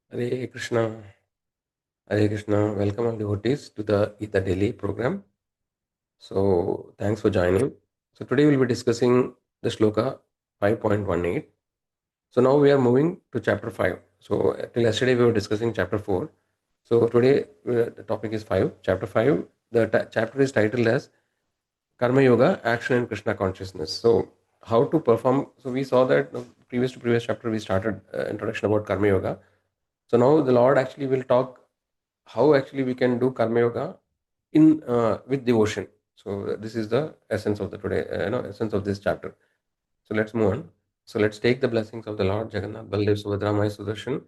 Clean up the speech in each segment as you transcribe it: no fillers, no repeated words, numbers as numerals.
Hare Krishna, Hare Krishna. Welcome all devotees to the Gita Daily program. So, thanks for joining. So, today we'll be discussing the Sloka 5.18. So, now we are moving to chapter 5. So, till yesterday we were discussing chapter 4. So, today the topic is 5. Chapter 5, the chapter is titled as Karma Yoga, Action and Krishna Consciousness. So, how to perform. So, we saw that previous to previous chapter we started introduction about Karma Yoga. So, now the Lord actually will talk how actually we can do karma yoga in with devotion. So this is the essence of the today essence of this chapter. So let's move on. So let's take the blessings of the Lord Jagannath, Baldev, Subhadra, Maya, Sudarshan,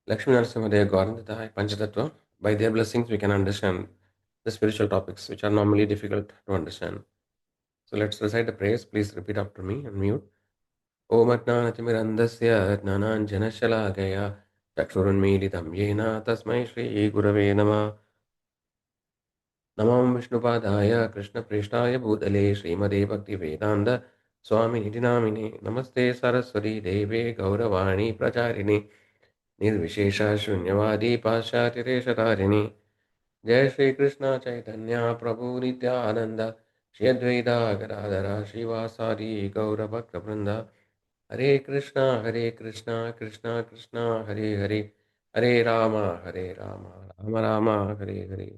Lakshmi Narasimhadev, Gauranga, Panchatattva. By their blessings we can understand the spiritual topics which are normally difficult to understand. So let's recite the prayers. Please repeat after me and mute. Om Atnanatimirandasya Atnananjanashalakaya Chakshurunmilitam Yena Tasmai Shri Gurave Namah. नमो विष्णुपादाय कृष्णप्रेष्ठाय भूतले श्रीमदे भक्तिवेदान्त स्वामिनिधि नामिने नमस्ते सरस्वती देवे गौरवाणी प्रचारिणे निर्विशेष शून्यवादी पाश्चात्यदेशतारिणे जय श्री कृष्ण चैतन्य प्रभु नित्यानंद श्री अद्वैता गदाधर श्रीवासादि गौरभक्तवृंद हरे Krishna Krishna Krishna Hare Hare Hare Ram Ram Ram Hare Hare.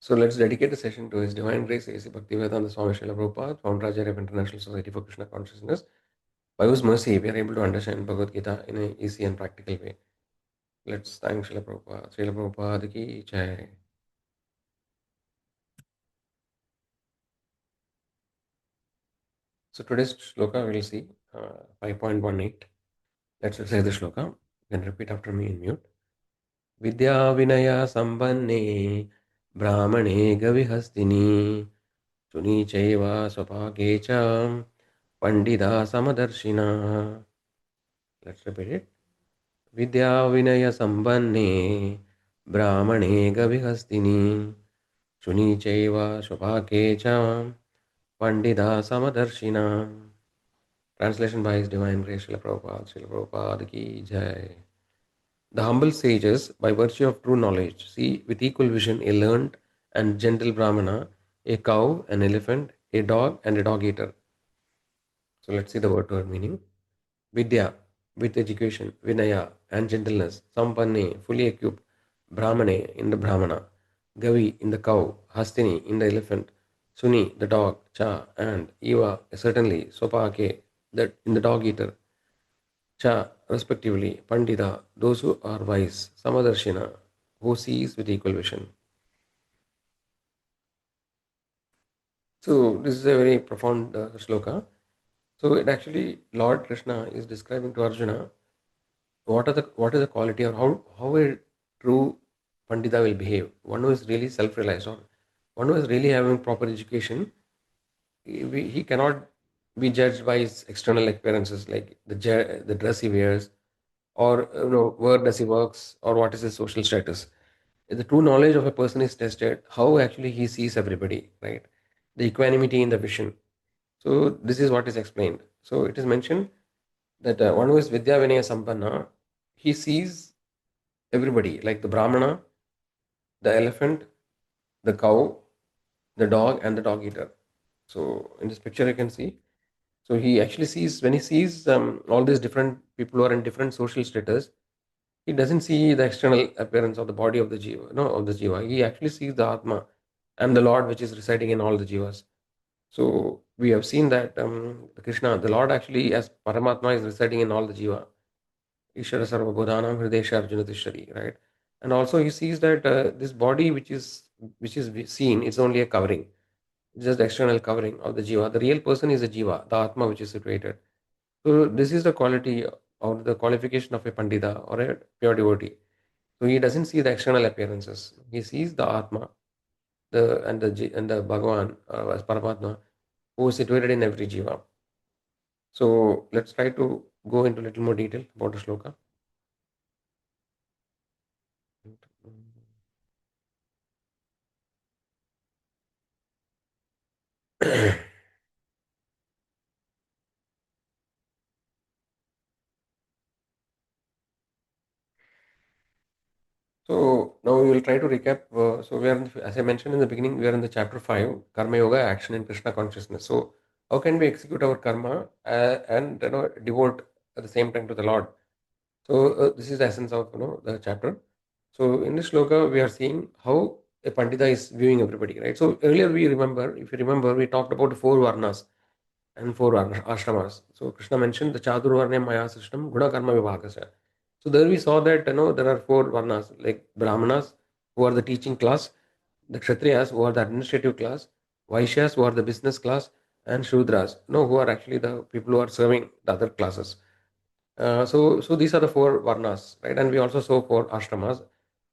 So let's dedicate the session to His Divine Grace, A.C. Bhaktivedanta Swami Srila Prabhupada, founder Acharya of International Society for Krishna Consciousness, by whose mercy we are able to understand Bhagavad Gita in an easy and practical way. Let's thank Srila Prabhupada. Srila Prabhupada ki jai. So today's shloka we will see 5.18. Let's recite the shloka. You can repeat after me in mute. Vidya Vinaya Sambanne Brahmane Gavihastini Suni Chaiva Swapake Cha Pandita Samadarshina. Let's repeat it. Vidya Vinaya Sambhanne Brahmane Gavihastini Shuni Chaiva Shubhake Cha Pandita Samadarshina. Translation by His Divine Grace Srila Prabhupada. Srila Prabhupada ki jai. The humble sages, by virtue of true knowledge, see with equal vision a learned and gentle Brahmana, a cow, an elephant, a dog, and a dog eater. So let's see the word meaning. Vidya, with education, Vinaya, and gentleness, Sampanne, fully equipped, Brahmane, in the Brahmana, Gavi, in the cow, Hastini, in the elephant, Suni, the dog, Cha, and Eva, certainly, Sopake, that in the dog eater, Cha, respectively, Pandita, those who are wise, Samadarshina, who sees with equal vision. So, this is a very profound shloka. So, it actually, Lord Krishna is describing to Arjuna what is the quality, or how a true pandita will behave. One who is really self-realized, or one who is really having proper education, he cannot be judged by his external appearances, like the dress he wears, or where does he works, or what is his social status. The true knowledge of a person is tested how actually he sees everybody, right? The equanimity in the vision. So this is what is explained. So it is mentioned that one who is vidya vinaya sampanna, he sees everybody, like the brahmana, the elephant, the cow, the dog, and the dog eater. So in this picture you can see, so he actually sees, when he sees all these different people who are in different social status, he doesn't see the external appearance of the body of the jiva, no, of the jiva. He actually sees the atma and the Lord which is residing in all the jivas. So we have seen that Krishna, the Lord, actually as Paramatma, is residing in all the jiva. Ishara Sarva Bodhanam Hridesha Arjuna Tishari, right? And also he sees that this body which is seen is only a covering. It's just the external covering of the jiva. The real person is the jiva, the atma which is situated. So this is the quality or the qualification of a pandita or a pure devotee. So he doesn't see the external appearances. He sees the atma, the Bhagavan as Paramatma, who is situated in every jiva. So let's try to go into a little more detail about the shloka. So now we will try to recap. So we are, as I mentioned in the beginning, we are in the chapter 5, Karma Yoga, Action in Krishna Consciousness. So how can we execute our karma and devote at the same time to the Lord? So this is the essence of the chapter. So in this sloka, we are seeing how a pandita is viewing everybody, right? So earlier we remember, if you remember, we talked about the four varnas and four ashramas. So Krishna mentioned the Chaturvarnya Maya system, Guna Karma Vibhagasa. So there we saw that there are four varnas like Brahmanas who are the teaching class, the Kshatriyas who are the administrative class, Vaishyas who are the business class, and Shudras, who are actually the people who are serving the other classes. So these are the four varnas, right? And we also saw four ashramas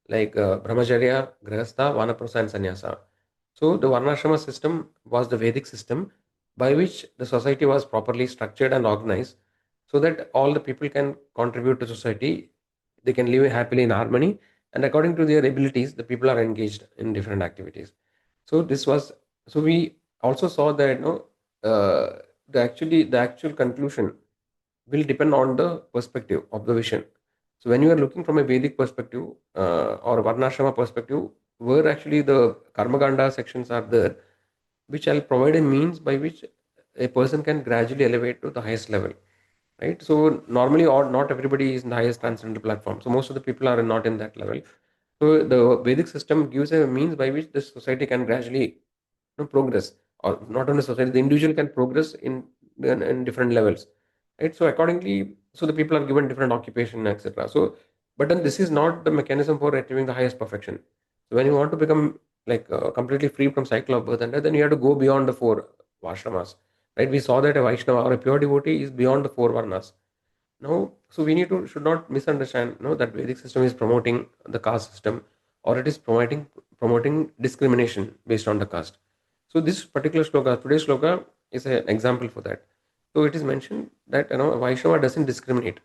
like Brahmacharya, Grihastha, Vanaprastha, and Sannyasa. So the Varnashrama system was the Vedic system by which the society was properly structured and organized so that all the people can contribute to society, they can live happily in harmony, and according to their abilities, the people are engaged in different activities. So this was so we also saw that the actual conclusion will depend on the perspective of the vision. So when you are looking from a Vedic perspective or Varnashrama perspective, where actually the Karmaganda sections are there, which will provide a means by which a person can gradually elevate to the highest level, right? So normally, or not everybody is in the highest transcendental platform. So most of the people are not in that level. So the Vedic system gives a means by which the society can gradually progress, or not only society, the individual can progress in different levels, right? So accordingly, so the people are given different occupation, etc. So but then this is not the mechanism for achieving the highest perfection. So when you want to become like completely free from cycle of birth and death, then you have to go beyond the four ashramas, right? We saw that a Vaishnava or a pure devotee is beyond the four varnas. Now, so we need to should not misunderstand, that Vedic system is promoting the caste system, or it is promoting discrimination based on the caste. So this particular sloka, today's sloka, is an example for that. So it is mentioned that Vaishnava doesn't discriminate,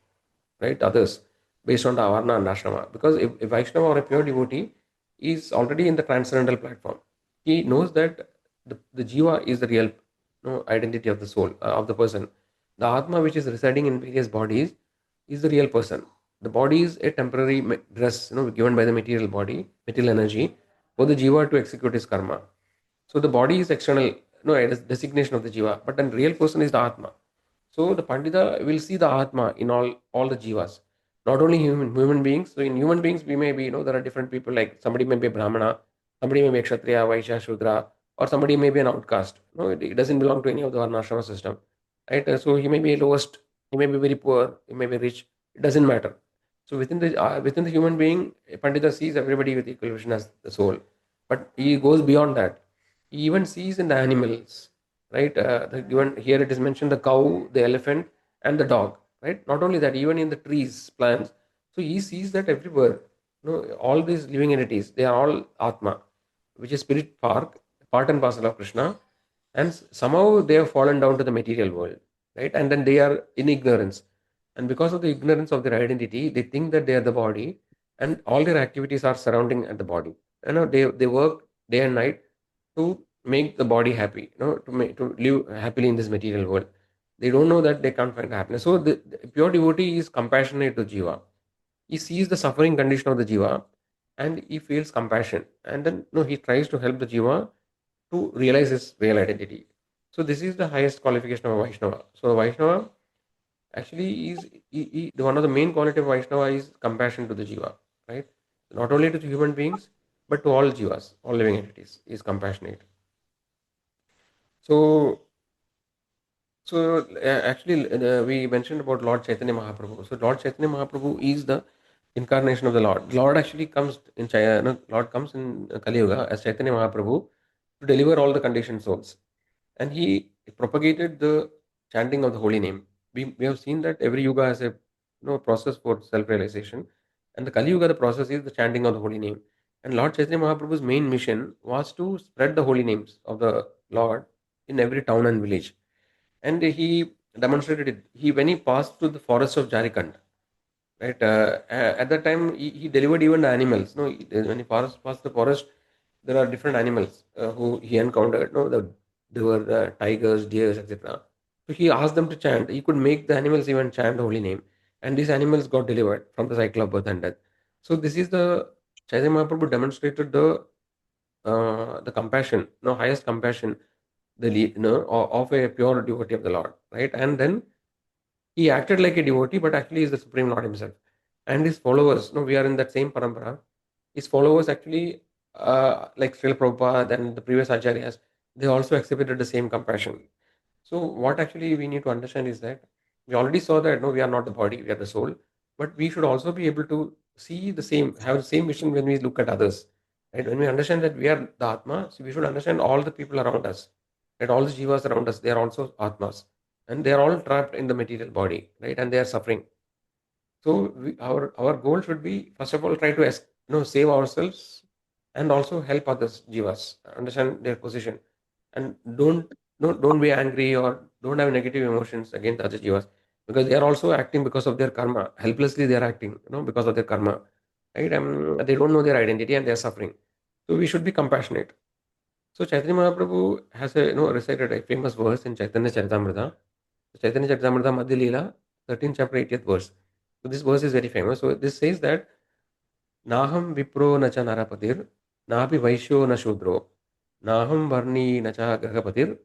right, others based on the avarna and ashrama, because if a Vaishnava or a pure devotee is already in the transcendental platform, he knows that the jiva is the real identity of the soul, of the person. The atma which is residing in various bodies is the real person. The body is a temporary dress, given by the material body, material energy, for the jiva to execute his karma. So the body is external, no, it is designation of the jiva, but then real person is the atma. So the Pandita will see the Atma in all the jivas, not only human beings. So in human beings, we may be, there are different people, like somebody may be a Brahmana, somebody may be a Kshatriya, Vaishya, Shudra, or somebody may be an outcast. No, it doesn't belong to any of the Varnashrama system. Right? So he may be lowest, he may be very poor, he may be rich. It doesn't matter. So within the human being, a Pandita sees everybody with equal vision as the soul. But he goes beyond that. He even sees in the animals, right? Given here it is mentioned the cow, the elephant, and the dog, right? Not only that, even in the trees, plants. So he sees that everywhere. All these living entities, they are all Atma, which is spirit part and parcel of Krishna, and somehow they have fallen down to the material world, right? And then they are in ignorance, and because of the ignorance of their identity, they think that they are the body, and all their activities are surrounding at the body. They work day and night to make the body happy, to live happily in this material world. They don't know that they can't find happiness. So the pure devotee is compassionate to jiva. He sees the suffering condition of the jiva, and he feels compassion, and then he tries to help the jiva to realize his real identity. So this is the highest qualification of a Vaishnava. So a Vaishnava actually is one of the main quality of Vaishnava is compassion to the jiva, right? Not only to the human beings, but to all jivas, all living entities, is compassionate. So, actually, we mentioned about Lord Chaitanya Mahaprabhu. So Lord Chaitanya Mahaprabhu is the incarnation of the Lord. Lord actually comes in Chaya, Lord comes in Kali Yuga as Chaitanya Mahaprabhu to deliver all the conditioned souls, and he propagated the chanting of the holy name. We have seen that every yuga has a process for self-realization, and the Kali Yuga, the process is the chanting of the holy name. And Lord Chaitanya Mahaprabhu's main mission was to spread the holy names of the Lord in every town and village. And he demonstrated it. When he passed through the forest of Jharkhand, right? At that time, he delivered even the animals. When he passed the forest, there are different animals who he encountered. The there were tigers, deers, etc. So he asked them to chant. He could make the animals even chant the holy name, and these animals got delivered from the cycle of birth and death. So this is the Chaitanya Mahaprabhu demonstrated the compassion, no highest compassion, of a pure devotee of the Lord, right? And then he acted like a devotee, but actually is the Supreme Lord himself. And his followers, no, we are in that same parampara. His followers actually, like Srila Prabhupada and the previous acharyas, they also exhibited the same compassion. So what actually we need to understand is that we already saw that no, we are not the body, we are the soul, but we should also be able to see the same, have the same vision when we look at others. Right? When we understand that we are the Atma, so we should understand all the people around us, that all the jivas around us, they are also Atmas, and they are all trapped in the material body, right? And they are suffering. So our goal should be first of all try to save ourselves and also help others jivas understand their position, and don't be angry or don't have negative emotions against other jivas, because they are also acting because of their karma. Helplessly they are acting, because of their karma, right? They don't know their identity and they are suffering. So we should be compassionate. So Chaitanya Mahaprabhu has recited a famous verse in Chaitanya Charitamrita. Chaitanya Charitamrita Madhya Leela, 13th chapter, 80th verse. So this verse is very famous. So this says that Naham Vipro Nacha Narapatir, Napi Vaishyo na Shudro, Naham Varni Nacha Gragapatir,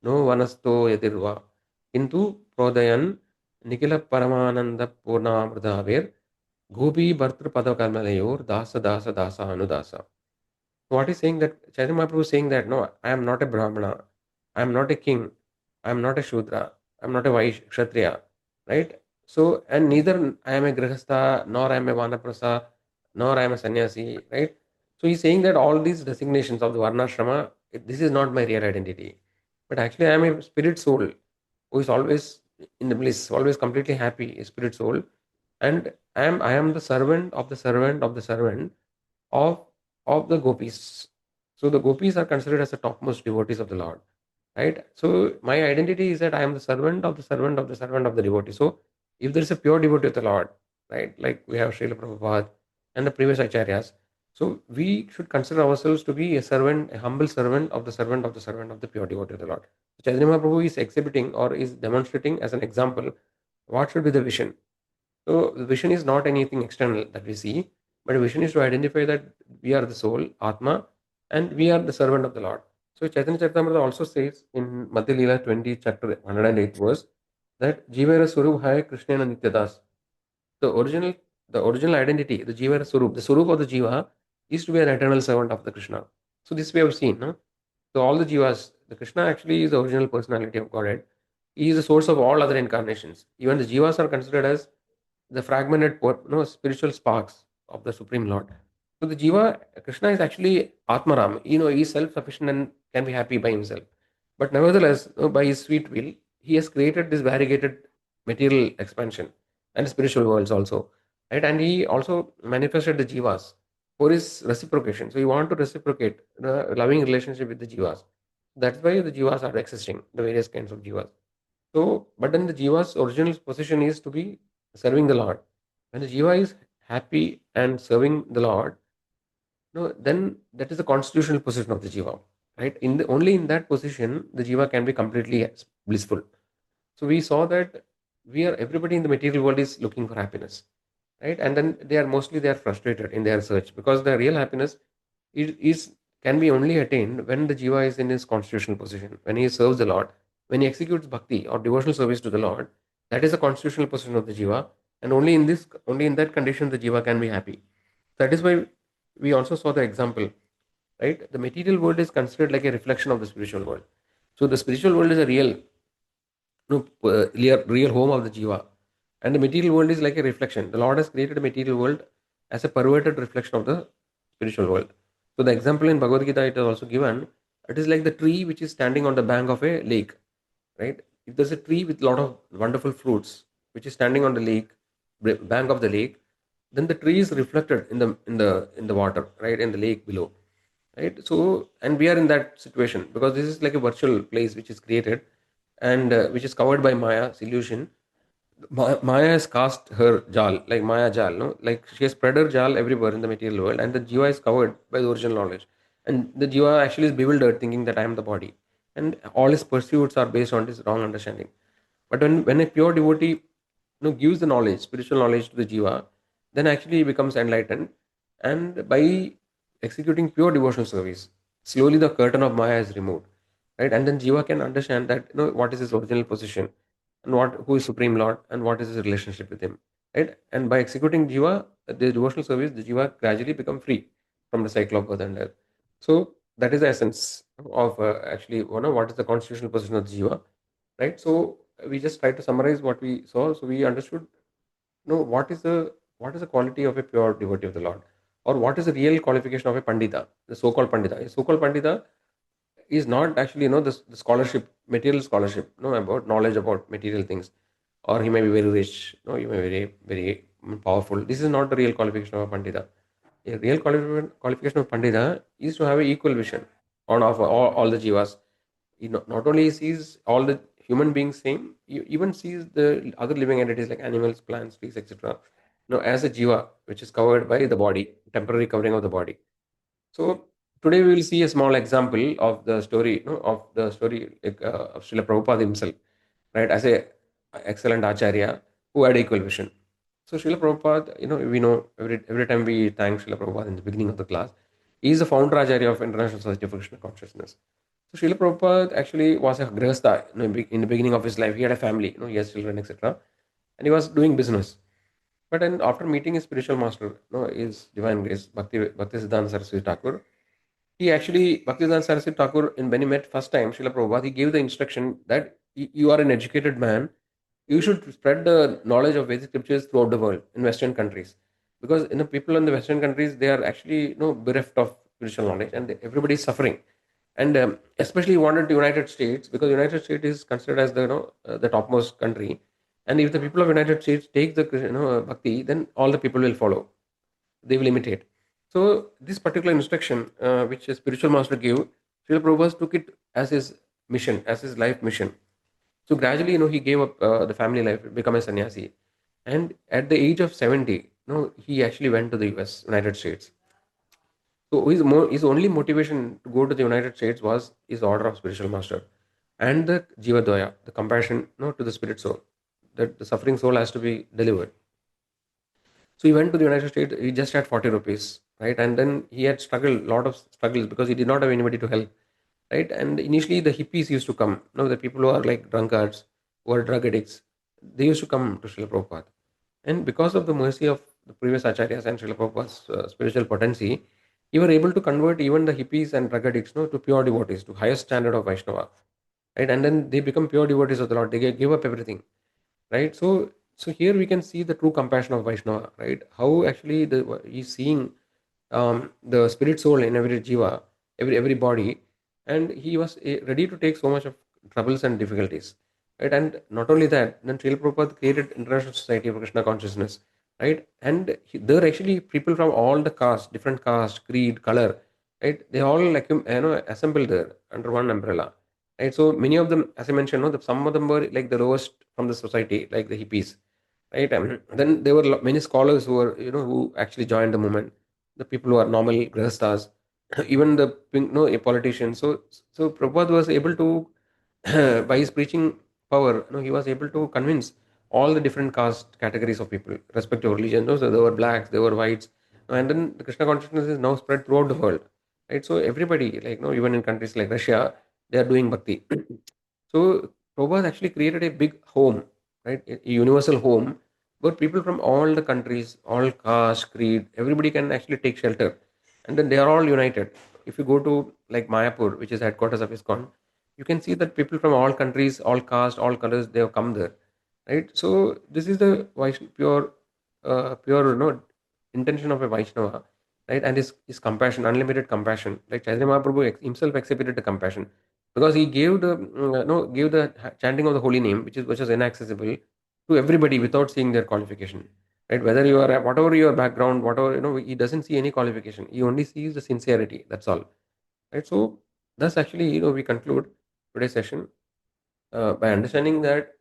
No Vanasto Yatirva, Kintu Prodayan Nikila Paramananda Purnamrdaver, Gopi Bhartr Padakarmalayor, Dasa Dasa Dasa Anudasa. What is saying that Chaitanya Mahaprabhu is saying that no, I am not a Brahmana, I am not a king, I am not a Shudra, I am not a Vaish Kshatriya, right? So, and neither I am a Grihastha, nor I am a Vanaprasa, nor I am a sannyasi, right? So he's saying that all these designations of the Varnashrama, this is not my real identity. But actually, I am a spirit soul who is always in the bliss, always completely happy, a spirit soul. And I am the servant of the servant of the servant of of the gopis. So the gopis are considered as the topmost devotees of the Lord, right? So my identity is that I am the servant of the servant of the servant of the devotee. So if there is a pure devotee of the Lord, right, like we have Srila Prabhupada and the previous acharyas, so we should consider ourselves to be a servant, a humble servant of the servant of the servant of the pure devotee of the Lord. So Chaitanya Mahaprabhu is exhibiting or is demonstrating as an example what should be the vision. So the vision is not anything external that we see, but the vision is to identify that we are the soul, Atma, and we are the servant of the Lord. So Chaitanya Charitamrita also says in Madhya Leela 20, chapter 108 verse, that Jivera Surup Hai Krishna Nityadas. The original the original identity, the Jivera Surup, the Surup of the Jiva is to be an eternal servant of the Krishna. So this we have seen, no? So all the Jivas, the Krishna actually is the original personality of Godhead. He is the source of all other incarnations. Even the Jivas are considered as the fragmented spiritual sparks of the Supreme Lord. So the Jiva, Krishna is actually Atmaram. He is self-sufficient and can be happy by himself. But nevertheless, by his sweet will, he has created this variegated material expansion and spiritual worlds also. Right? And he also manifested the Jivas for his reciprocation. So he want to reciprocate the loving relationship with the Jivas. That's why the Jivas are existing, the various kinds of Jivas. So, but then the Jiva's original position is to be serving the Lord. When the Jiva is happy and serving the Lord, no, then that is the constitutional position of the Jiva. Right? Only in that position the Jiva can be completely blissful. So we saw that everybody in the material world is looking for happiness, right? And then they are frustrated in their search, because the real happiness is can be only attained when the jiva is in his constitutional position, when he serves the Lord, when he executes bhakti or devotional service to the Lord. That is the constitutional position of the jiva, and only in that condition the jiva can be happy. That is why we also saw the example, right? The material world is considered like a reflection of the spiritual world. So the spiritual world is a real home of the jiva, and the material world is like a reflection. The Lord has created a material world as a perverted reflection of the spiritual world. So the example in Bhagavad Gita it is also given. It is like the tree which is standing on the bank of a lake, right? If there's a tree with a lot of wonderful fruits which is standing on the bank of the lake, then the tree is reflected in the water, right, in the lake below, right? So, and we are in that situation because this is like a virtual place which is created, and which is covered by Maya's illusion. Maya has cast her jal, like Maya jal, no? Like she has spread her jal everywhere in the material world, and the jiva is covered by the original knowledge. And the jiva actually is bewildered, thinking that I am the body. and all his pursuits are based on this wrong understanding. But when a pure devotee gives the knowledge, spiritual knowledge to the jiva, then actually he becomes enlightened. And by executing pure devotional service, slowly the curtain of Maya is removed, right? And then jiva can understand that what is his original position, and what who is Supreme Lord, and what is his relationship with him, right? And by executing jiva, the devotional service, the jiva gradually become free from the cycle of birth and death. So that is the essence of actually what is the constitutional position of the jiva, right? So we just try to summarize what we saw. So we understood, what is the quality of a pure devotee of the Lord, or what is the real qualification of a pandita, the so-called pandita. A so-called pandita is not actually the scholarship, material scholarship, about knowledge about material things, or he may be very rich, he may be very very powerful. This is not the real qualification of a pandita. A real qualification of pandita is to have an equal vision on of all the jivas. He not only sees all the human beings same, he even sees the other living entities like animals, plants, trees, etc. As a jiva, which is covered by the body, temporary covering of the body. So today we will see a small example of the story, of the story like, of Srila Prabhupada himself, right? As a excellent acharya who had equal vision. So Srila Prabhupada, we know every time we thank Srila Prabhupada in the beginning of the class, he is the founder acharya of International Society for Krishna Consciousness. So Srila Prabhupada actually was a grihastha in the beginning of his life. He had a family, he has children, etc. And he was doing business. But then after meeting his spiritual master, his divine grace, Bhakti Siddhanta Saraswati Thakur, he actually, Bhaktivedanta Saraswati Thakur, when he met first time, Srila Prabhupada, he gave the instruction that you are an educated man, you should spread the knowledge of Vedic scriptures throughout the world in Western countries. Because people in the Western countries, they are actually bereft of spiritual knowledge, and everybody is suffering. And especially he wanted the United States, because the United States is considered as the topmost country. And if the people of United States take the bhakti, then all the people will follow, they will imitate. So this particular instruction, which a spiritual master gave, Srila Prabhupada took it as his mission, as his life mission. So gradually, he gave up the family life, become a sannyasi, and at the age of 70, he actually went to the US, United States. So his only motivation to go to the United States was his order of spiritual master and the jiva dvaya, the compassion, to the spirit soul, that the suffering soul has to be delivered. So he went to the United States. He just had 40 rupees, right? And then he had struggled, lot of struggles, because he did not have anybody to help, right? And initially the hippies used to come. The people who are like drunkards, who are drug addicts, they used to come to Srila Prabhupada. And because of the mercy of the previous acharyas and Srila Prabhupada's spiritual potency, he were able to convert even the hippies and drug addicts, to pure devotees, to highest standard of Vaishnava, right? And then they become pure devotees of the Lord. They give up everything, right? So here we can see the true compassion of Vaishnava, right? How actually he's seeing the spirit soul in every jiva, every body, and he was ready to take so much of troubles and difficulties, right? And not only that, then Srila Prabhupada created International Society for Krishna Consciousness, right? And there are actually people from all the castes, different caste, creed, color, right? They all like assembled there under one umbrella, right? So many of them, as I mentioned, some of them were like the lowest from the society, like the hippies, right? Then there were many scholars who were who actually joined the movement, the people who are normal grahasthas, even the a politician. So Prabhupada was able to by his preaching power, he was able to convince all the different caste categories of people, respective religion. So there were blacks, there were whites, and then the Krishna consciousness is now spread throughout the world, right? So everybody, like even in countries like Russia, they are doing bhakti. So Prabhupada actually created a big home, right? A universal home where people from all the countries, all caste, creed, everybody can actually take shelter, and then they are all united. If you go to like Mayapur, which is headquarters of ISKCON, you can see that people from all countries, all caste, all colors, they have come there, right? So this is the pure, intention of a Vaishnava, right? And his compassion, unlimited compassion. Like Chaitanya Mahaprabhu himself exhibited the compassion, because he gave the chanting of the holy name, which was inaccessible to everybody without seeing their qualification, right? Whether you are whatever your background, whatever he doesn't see any qualification. He only sees the sincerity. That's all, right? So thus actually we conclude today's session by understanding that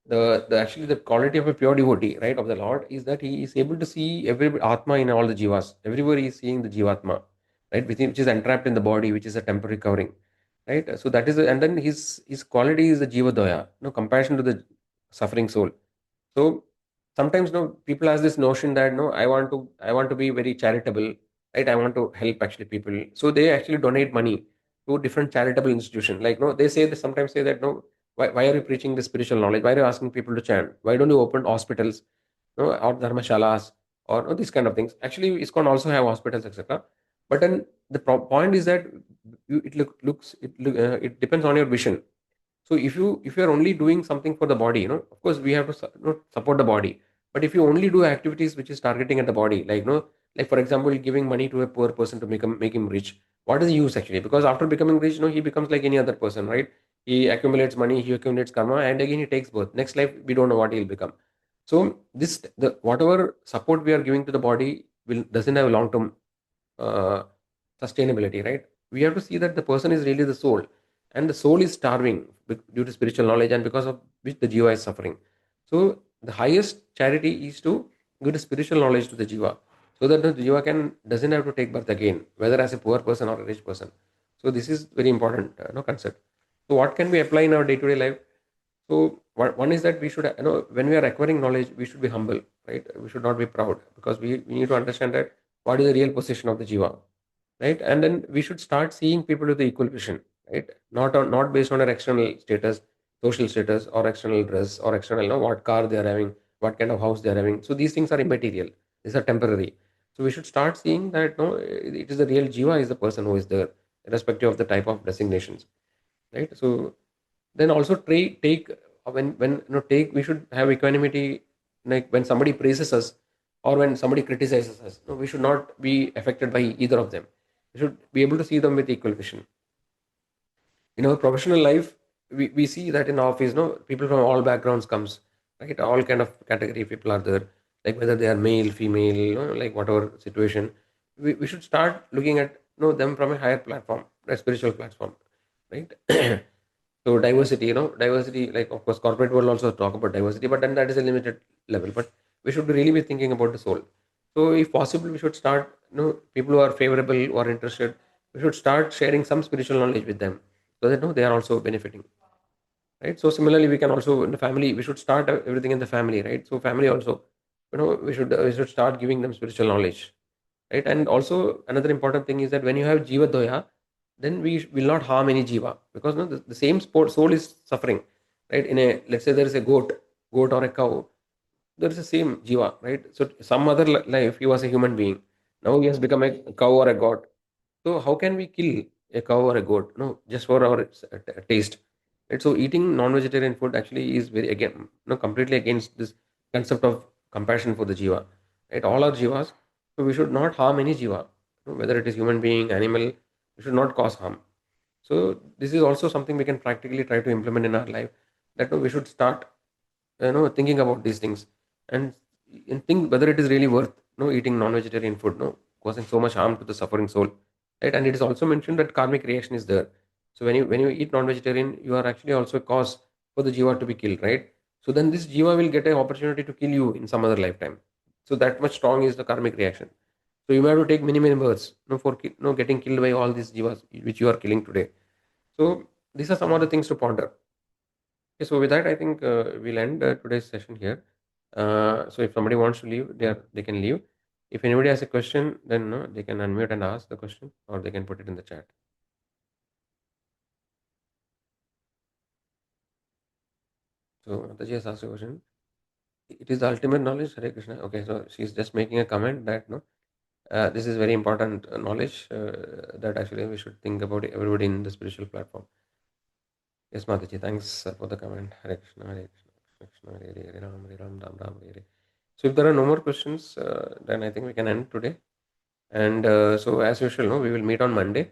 the actually the quality of a pure devotee, right, of the Lord, is that he is able to see every atma in all the jivas. Everywhere he is seeing the jivatma, right, which is entrapped in the body, which is a temporary covering. right? So that is, and then his quality is the jiva daya, compassion to the suffering soul. So sometimes, people has this notion that, I want to be very charitable, right? I want to help actually people. So they actually donate money to different charitable institutions. Like, no, they say, they sometimes say that, no, why are you preaching the spiritual knowledge? Why are you asking people to chant? Why don't you open hospitals, or dharmashalas, or these kind of things? Actually, ISKCON also have hospitals, etc. But then the point is that it depends on your vision. So if you are only doing something for the body, of course we have to support the body. But if you only do activities which is targeting at the body, like, like for example, giving money to a poor person to make him rich, what is the use actually? Because after becoming rich, he becomes like any other person, right? He accumulates money, he accumulates karma, and again he takes birth. Next life, we don't know what he'll become. So the whatever support we are giving to the body will doesn't have long term uh, sustainability, right? We have to see that the person is really the soul, and the soul is starving due to spiritual knowledge, and because of which the jiva is suffering. So the highest charity is to give the spiritual knowledge to the jiva, so that the jiva doesn't have to take birth again, whether as a poor person or a rich person. So this is very important, concept. So what can we apply in our day-to-day life? So one is that we should, when we are acquiring knowledge, we should be humble, right? We should not be proud, because we need to understand that what is the real position of the jiva, right? And then we should start seeing people with the equal vision, right? Not based on their external status, social status, or external dress, or external, what car they are having, what kind of house they are having. So these things are immaterial. These are temporary. So we should start seeing that, no, it is the real jiva is the person who is there, irrespective of the type of designations, right? So then also take when take we should have equanimity, like when somebody praises us or when somebody criticizes us, we should not be affected by either of them. We should be able to see them with equal vision. In our professional life, we see that in office, people from all backgrounds comes, right? All kind of category people are there, like whether they are male, female, like whatever situation. We should start looking at, them from a higher platform, a spiritual platform, right? So diversity, diversity, like of course corporate world also talk about diversity, but then that is a limited level. But we should really be thinking about the soul. So if possible, we should start, people who are favorable or interested, we should start sharing some spiritual knowledge with them, so that, they are also benefiting, right? So similarly, we can also in the family, we should start everything in the family, right? So family also, we should start giving them spiritual knowledge, right? And also another important thing is that when you have jiva doya, then we will not harm any jiva, because, the same soul is suffering, right? In a, let's say there is a goat or a cow, there is the same jiva, right? So some other life he was a human being, now he has become a cow or a goat. So how can we kill a cow or a goat? No, just for our taste, right? So eating non-vegetarian food actually is very, again, completely against this concept of compassion for the jiva, right? All are jivas, so we should not harm any jiva, whether it is human being, animal. We should not cause harm. So this is also something we can practically try to implement in our life. That, we should start, thinking about these things, and think whether it is really worth, eating non-vegetarian food, causing so much harm to the suffering soul, right? And it is also mentioned that karmic reaction is there. So when you eat non-vegetarian, you are actually also a cause for the jiva to be killed, right? So then this jiva will get an opportunity to kill you in some other lifetime. So that much strong is the karmic reaction. So you have to take many many births, for getting killed by all these jivas which you are killing today. So these are some of the things to ponder. Okay, so with that, I think we'll end today's session here. So if somebody wants to leave, they can leave. If anybody has a question, then, they can unmute and ask the question, or they can put it in the chat. So Mataji has asked a question. It is the ultimate knowledge, Hare Krishna. Okay, so she's just making a comment that, no, this is very important knowledge, that actually we should think about everybody in the spiritual platform. Yes, Mataji, thanks for the comment. Hare Krishna, Hare Krishna, Krishna Krishna, Hare Hare, Hare Ram, Hare Ram, Ram Ram, Hare Hare. So if there are no more questions, then I think we can end today. And so, as usual, no, we will meet on Monday,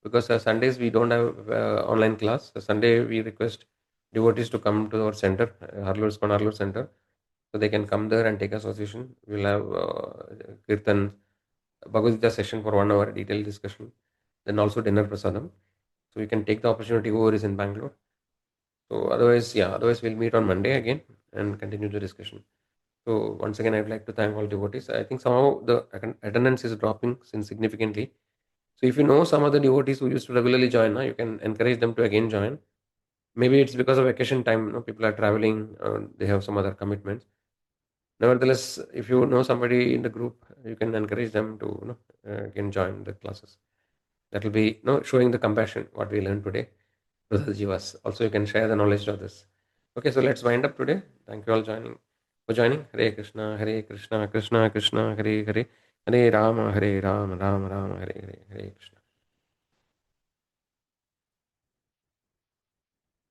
because Sundays we don't have online class. Sunday we request devotees to come to our center, Harloor Center, so they can come there and take association. We'll have Kirtan, Bhagavad Gita session for 1 hour, detailed discussion, then also dinner prasadam. So you can take the opportunity whoever is in Bangalore. So otherwise we'll meet on Monday again and continue the discussion. So once again, I'd like to thank all devotees. I think somehow the attendance is dropping significantly. So if you know some other devotees who used to regularly join, you can encourage them to again join. Maybe it's because of vacation time, people are traveling, they have some other commitments. Nevertheless, if you know somebody in the group, you can encourage them to again join the classes. That will be showing the compassion what we learned today to the jivas. Also, you can share the knowledge of this. Okay, so let's wind up today. Thank you all for joining. Hare Krishna, Krishna Krishna, Hare Hare, Hare Rama, Hare Rama, Rama Rama, Hare Hare, Hare Krishna.